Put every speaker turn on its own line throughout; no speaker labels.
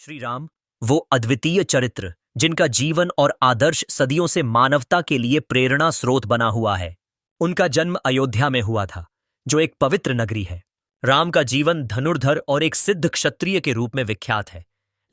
श्री राम वो अद्वितीय चरित्र जिनका जीवन और आदर्श सदियों से मानवता के लिए प्रेरणा स्रोत बना हुआ है। उनका जन्म अयोध्या में हुआ था, जो एक पवित्र नगरी है। राम का जीवन धनुर्धर और एक सिद्ध क्षत्रिय के रूप में विख्यात है,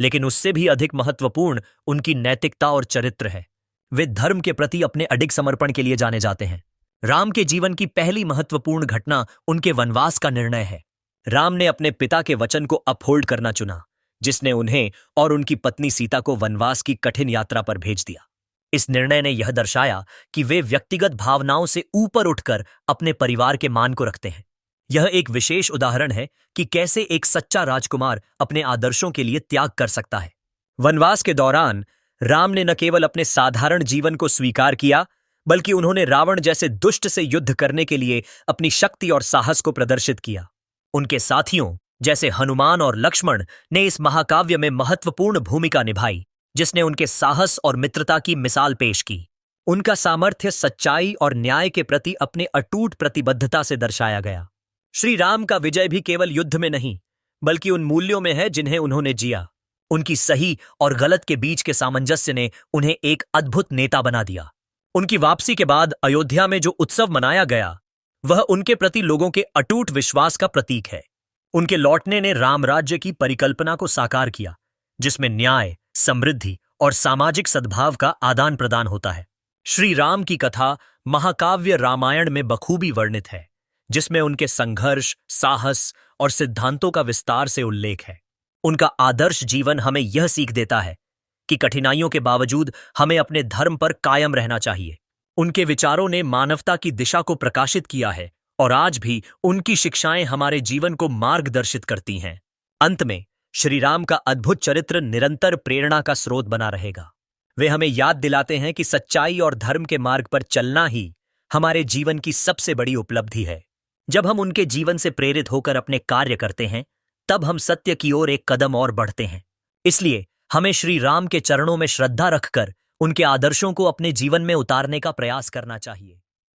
लेकिन उससे भी अधिक महत्वपूर्ण उनकी नैतिकता और चरित्र है। वे धर्म के प्रति अपने अडिग समर्पण के लिए जाने जाते हैं। राम के जीवन की पहली महत्वपूर्ण घटना उनके वनवास का निर्णय है। राम ने अपने पिता के वचन को अपहोल्ड करना चुना, जिसने उन्हें और उनकी पत्नी सीता को वनवास की कठिन यात्रा पर भेज दिया। इस निर्णय ने यह दर्शाया कि वे व्यक्तिगत भावनाओं से ऊपर उठकर अपने परिवार के मान को रखते हैं। यह एक विशेष उदाहरण है कि कैसे एक सच्चा राजकुमार अपने आदर्शों के लिए त्याग कर सकता है। वनवास के दौरान राम ने न केवल अपने साधारण जीवन को स्वीकार किया, बल्कि उन्होंने रावण जैसे दुष्ट से युद्ध करने के लिए अपनी शक्ति और साहस को प्रदर्शित किया। उनके साथियों जैसे हनुमान और लक्ष्मण ने इस महाकाव्य में महत्वपूर्ण भूमिका निभाई, जिसने उनके साहस और मित्रता की मिसाल पेश की। उनका सामर्थ्य सच्चाई और न्याय के प्रति अपने अटूट प्रतिबद्धता से दर्शाया गया। श्री राम का विजय भी केवल युद्ध में नहीं, बल्कि उन मूल्यों में है जिन्हें उन्होंने जिया। उनकी सही और गलत के बीच के सामंजस्य ने उन्हें एक अद्भुत नेता बना दिया। उनकी वापसी के बाद अयोध्या में जो उत्सव मनाया गया, वह उनके प्रति लोगों के अटूट विश्वास का प्रतीक है। उनके लौटने ने राम राज्य की परिकल्पना को साकार किया, जिसमें न्याय, समृद्धि और सामाजिक सद्भाव का आदान प्रदान होता है। श्री राम की कथा महाकाव्य रामायण में बखूबी वर्णित है, जिसमें उनके संघर्ष, साहस और सिद्धांतों का विस्तार से उल्लेख है। उनका आदर्श जीवन हमें यह सीख देता है कि कठिनाइयों के बावजूद हमें अपने धर्म पर कायम रहना चाहिए। उनके विचारों ने मानवता की दिशा को प्रकाशित किया है और आज भी उनकी शिक्षाएं हमारे जीवन को मार्गदर्शित करती हैं। अंत में श्री राम का अद्भुत चरित्र निरंतर प्रेरणा का स्रोत बना रहेगा। वे हमें याद दिलाते हैं कि सच्चाई और धर्म के मार्ग पर चलना ही हमारे जीवन की सबसे बड़ी उपलब्धि है। जब हम उनके जीवन से प्रेरित होकर अपने कार्य करते हैं, तब हम सत्य की ओर एक कदम और बढ़ते हैं। इसलिए हमें श्री राम के चरणों में श्रद्धा रखकर उनके आदर्शों को अपने जीवन में उतारने का प्रयास करना चाहिए।